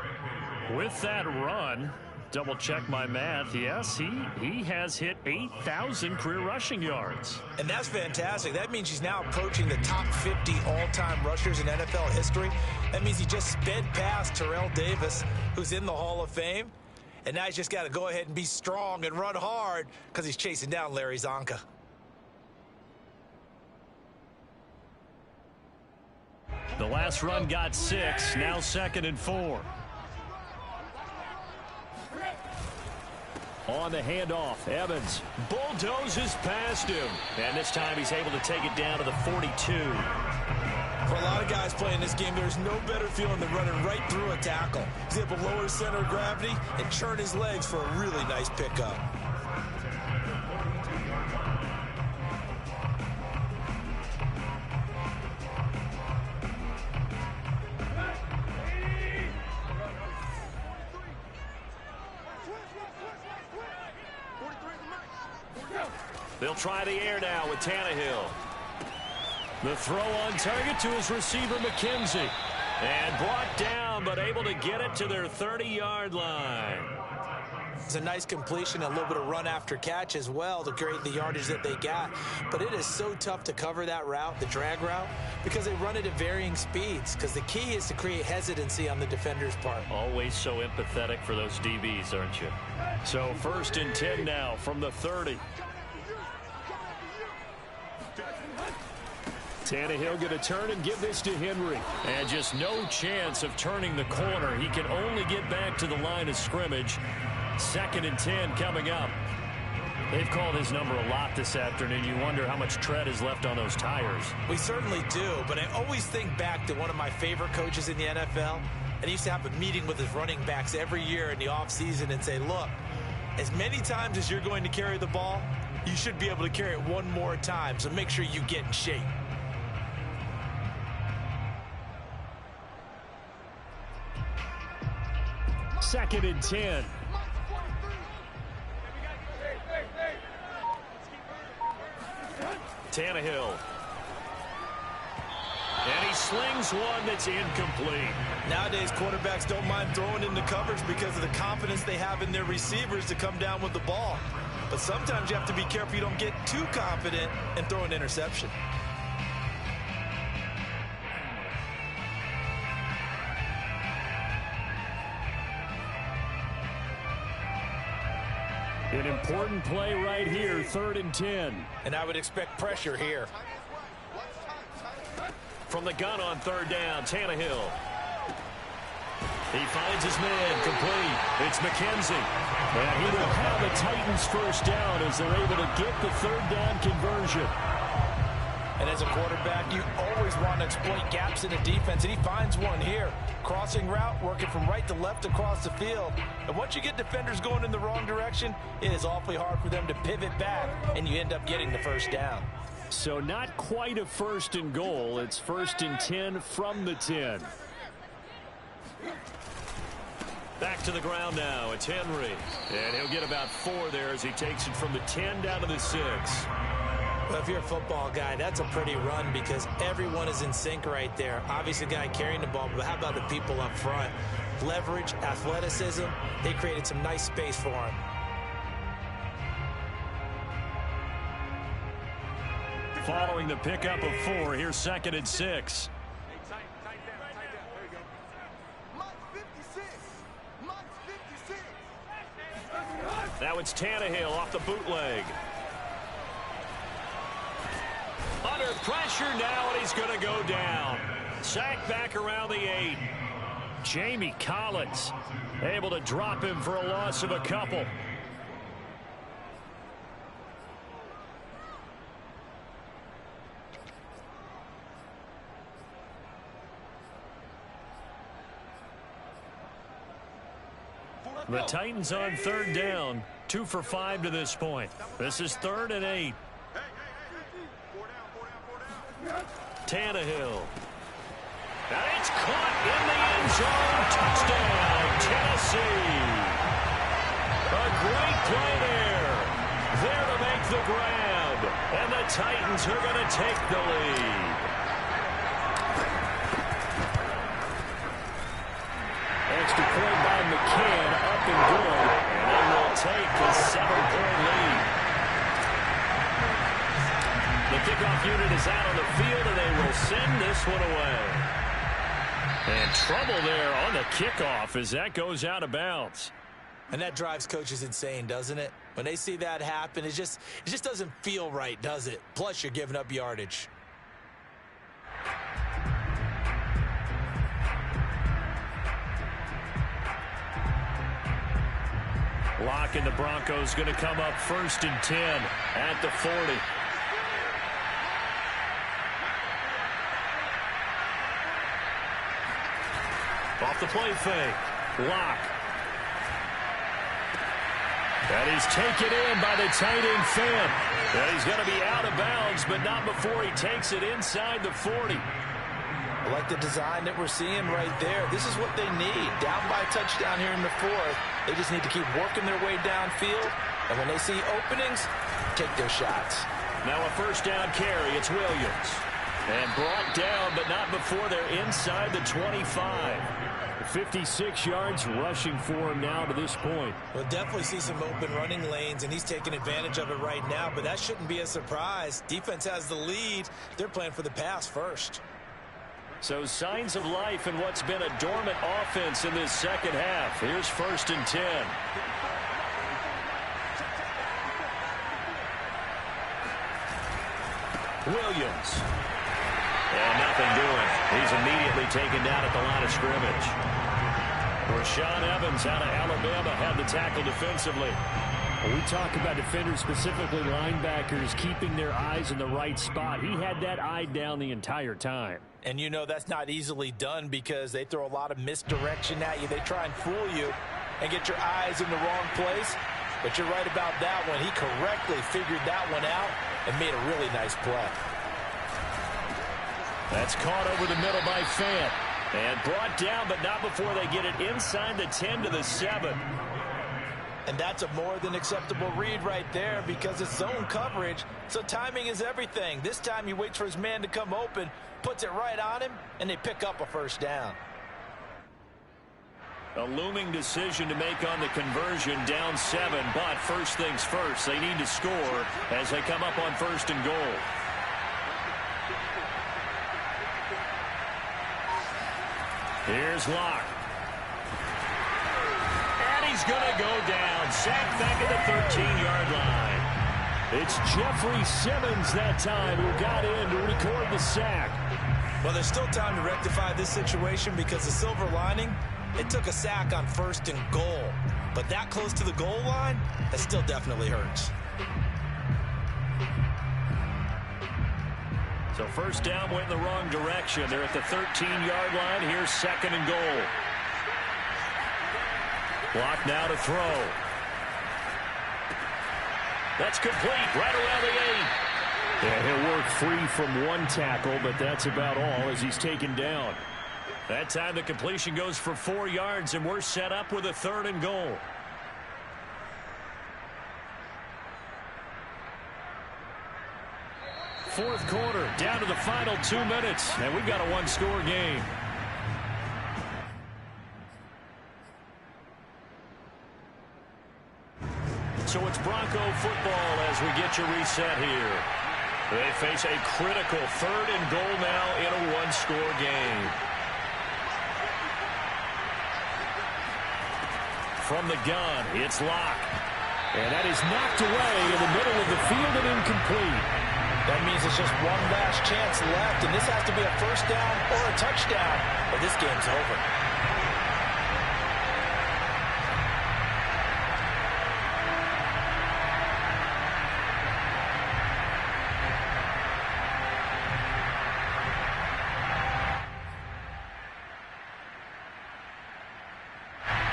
With that run, double check my math. Yes, he has hit 8,000 career rushing yards. And that's fantastic. That means he's now approaching the top 50 all-time rushers in NFL history. That means he just sped past Terrell Davis, who's in the Hall of Fame. And now he's just got to go ahead and be strong and run hard because he's chasing down Larry Zonka. The last run got 6, now 2nd and 4. On the handoff, Evans bulldozes past him. And this time he's able to take it down to the 42. For a lot of guys playing this game, there's no better feeling than running right through a tackle. He's able to lower his center of gravity and churn his legs for a really nice pickup. They'll try the air now with Tannehill. The throw on target to his receiver, McKenzie. And brought down, but able to get it to their 30-yard line. It's a nice completion, a little bit of run after catch as well to create the yardage that they got. But it is so tough to cover that route, the drag route, because they run it at varying speeds. Because the key is to create hesitancy on the defender's part. Always so empathetic for those DBs, aren't you? So 1st and 10 now from the 30. Tannehill going to turn and give this to Henry. And just no chance of turning the corner. He can only get back to the line of scrimmage. 2nd and 10 coming up. They've called his number a lot this afternoon. You wonder how much tread is left on those tires. We certainly do, but I always think back to one of my favorite coaches in the NFL. And he used to have a meeting with his running backs every year in the offseason and say, look, as many times as you're going to carry the ball, you should be able to carry it one more time, so make sure you get in shape. Second and 10. Tannehill. And he slings one that's incomplete. Nowadays, quarterbacks don't mind throwing into coverage because of the confidence they have in their receivers to come down with the ball. But sometimes you have to be careful you don't get too confident and throw an interception. An important play right here, 3rd and 10. And I would expect pressure here. From the gun on 3rd down, Tannehill. He finds his man complete. It's McKenzie. And he will have the Titans 1st down as they're able to get the 3rd down conversion. And as a quarterback, you always want to exploit gaps in the defense, and he finds one here. Crossing route, working from right to left across the field. And once you get defenders going in the wrong direction, it is awfully hard for them to pivot back, and you end up getting the 1st down. So not quite a 1st and goal. It's 1st and 10 from the 10. Back to the ground now. It's Henry. And he'll get about 4 there as he takes it from the 10 down to the 6. Well, if you're a football guy, that's a pretty run because everyone is in sync right there. Obviously, the guy carrying the ball, but how about the people up front? Leverage, athleticism, they created some nice space for him. Following the pickup of 4, here's 2nd and 6. Now it's Tannehill off the bootleg. Under pressure now, and he's going to go down. Sacked back around the 8. Jamie Collins able to drop him for a loss of a couple. The Titans on 3rd down. 2 for 5 to this point. This is 3rd and 8. Tannehill. And it's caught in the end zone. Touchdown, Tennessee. A great play there. There to make the grab. And the Titans are going to take the lead. Extra point by McCann, up and good. And they will take a 7-point lead. The kickoff unit is out on the field, and they will send this one away. And trouble there on the kickoff as that goes out of bounds. And that drives coaches insane, doesn't it? When they see that happen, it just doesn't feel right, does it? Plus, you're giving up yardage. Lock and the Broncos going to come up 1st and 10 at the 40. Off the play fake. Lock. And he's taken in by the tight end Fant. And he's going to be out of bounds, but not before he takes it inside the 40. I like the design that we're seeing right there. This is what they need. Down by a touchdown here in the 4th. They just need to keep working their way downfield. And when they see openings, take their shots. Now a 1st down carry. It's Williams. And brought down, but not before they're inside the 25. 56 yards rushing for him now to this point. We'll definitely see some open running lanes, and he's taking advantage of it right now, but that shouldn't be a surprise. Defense has the lead. They're playing for the pass first. So signs of life in what's been a dormant offense in this second half. Here's 1st and 10. Williams. And nothing doing. He's immediately taken down at the line of scrimmage. Rashaan Evans out of Alabama had the tackle defensively. We talk about defenders, specifically linebackers, keeping their eyes in the right spot. He had that eye down the entire time. And you know that's not easily done because they throw a lot of misdirection at you. They try and fool you and get your eyes in the wrong place. But you're right about that one. He correctly figured that one out and made a really nice play. That's caught over the middle by Fant. And brought down, but not before they get it inside the 10 to the 7. And that's a more than acceptable read right there because it's zone coverage, so timing is everything. This time he waits for his man to come open, puts it right on him, and they pick up a first down. A looming decision to make on the conversion, down 7, but first things first, they need to score as they come up on 1st and goal. Here's Locke. And he's going to go down. Sacked back at the 13-yard line. It's Jeffrey Simmons that time who got in to record the sack. Well, there's still time to rectify this situation because the silver lining, it took a sack on 1st and goal. But that close to the goal line, that still definitely hurts. So first down went in the wrong direction. They're at the 13-yard line. Here's 2nd and goal. Block now to throw. That's complete right around the 8. Yeah, he'll work free from one tackle, but that's about all as he's taken down. That time the completion goes for 4 yards, and we're set up with a 3rd and goal. Fourth quarter, down to the final 2 minutes, and we've got a one-score game. So it's Bronco football as we get you reset here. They face a critical 3rd and goal now in a one-score game. From the gun, it's Locke. And that is knocked away in the middle of the field and incomplete. That means it's just one last chance left, and this has to be a first down or a touchdown, or this game's over.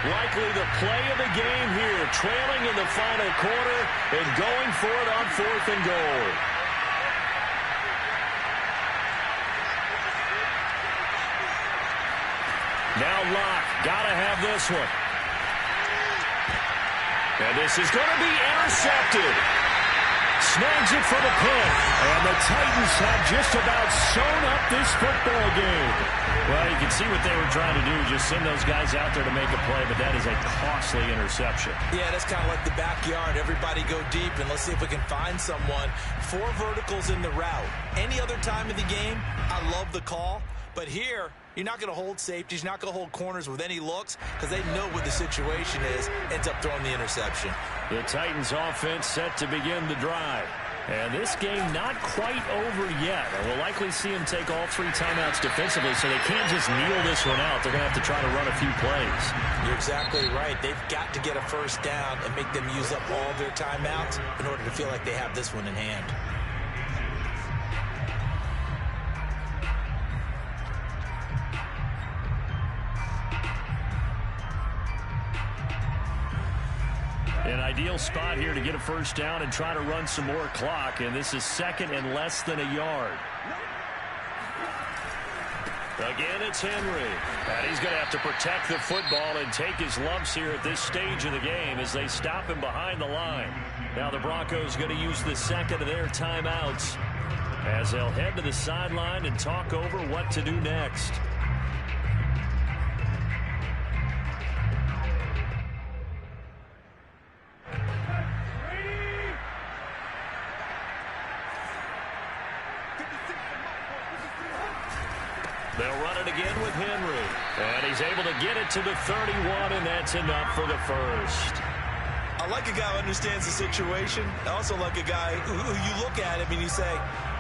Likely the play of the game here, trailing in the final quarter and going for it on 4th and goal. Now Locke, gotta have this one. And this is going to be intercepted. Snags it for the pick. And the Titans have just about sewn up this football game. Well, you can see what they were trying to do, just send those guys out there to make a play, but that is a costly interception. Yeah, that's kind of like the backyard. Everybody go deep, and let's see if we can find someone. 4 verticals in the route. Any other time of the game, I love the call. But here, you're not going to hold safeties. You're not going to hold corners with any looks because they know what the situation is. Ends up throwing the interception. The Titans offense set to begin the drive. And this game not quite over yet. And we'll likely see them take all 3 timeouts defensively, so they can't just kneel this one out. They're going to have to try to run a few plays. You're exactly right. They've got to get a first down and make them use up all their timeouts in order to feel like they have this one in hand. An ideal spot here to get a first down and try to run some more clock, and this is 2nd and less than a yard. Again, it's Henry. And he's going to have to protect the football and take his lumps here at this stage of the game as they stop him behind the line. Now the Broncos going to use the 2nd of their timeouts. as they'll head to the sideline and talk over what to do next. They'll run it again with Henry. And he's able to get it to the 31, and that's enough for the first. I like a guy who understands the situation. I also like a guy who you look at him and you say,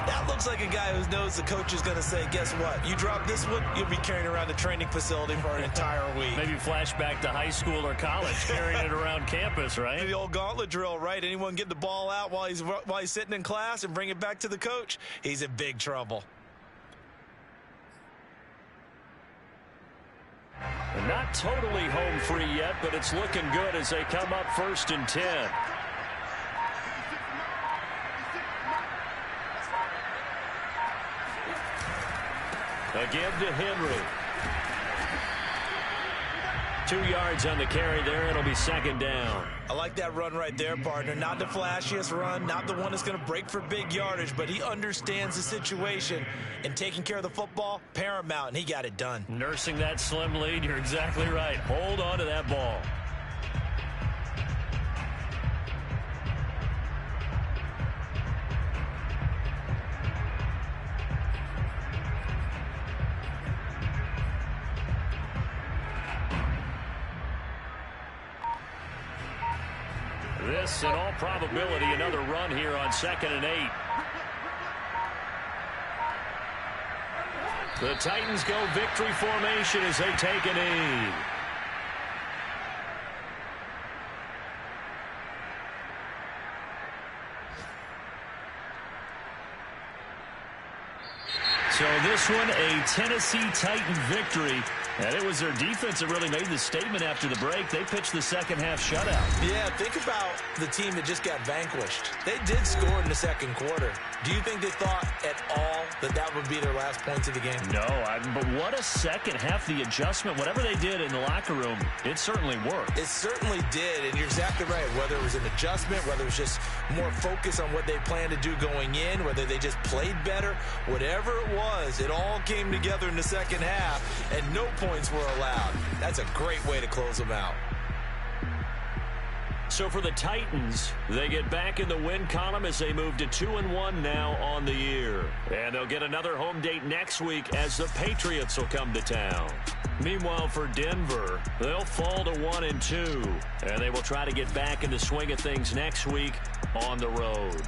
that looks like a guy who knows the coach is going to say, guess what? You drop this one, you'll be carrying around the training facility for an entire week. Maybe flashback to high school or college, carrying it around campus, right? The old gauntlet drill, right? Anyone get the ball out while he's sitting in class and bring it back to the coach, he's in big trouble. Not totally home free yet, but it's looking good as they come up 1st and 10. Again to Henry. 2 yards on the carry there. It'll be 2nd down. I like that run right there, partner. Not the flashiest run, not the one that's going to break for big yardage, but he understands the situation, and taking care of the football, paramount, and he got it done. Nursing that slim lead, you're exactly right. Hold on to that ball. This, in all probability, another run here on 2nd and 8. The Titans go victory formation as they take a knee. So this one, a Tennessee Titan victory. And it was their defense that really made the statement after the break. They pitched the second-half shutout. Yeah, think about the team that just got vanquished. They did score in the 2nd quarter. Do you think they thought at all that that would be their last points of the game? No, but what a second half. The adjustment, whatever they did in the locker room, it certainly worked. It certainly did, and you're exactly right. Whether it was an adjustment, whether it was just more focus on what they planned to do going in, whether they just played better, whatever it was, it all came together in the second half, and no points were allowed. That's a great way to close them out. So for the Titans, they get back in the win column as they move to 2-1 now on the year. And they'll get another home date next week as the Patriots will come to town. Meanwhile, for Denver, they'll fall to 1-2. And they will try to get back in the swing of things next week on the road.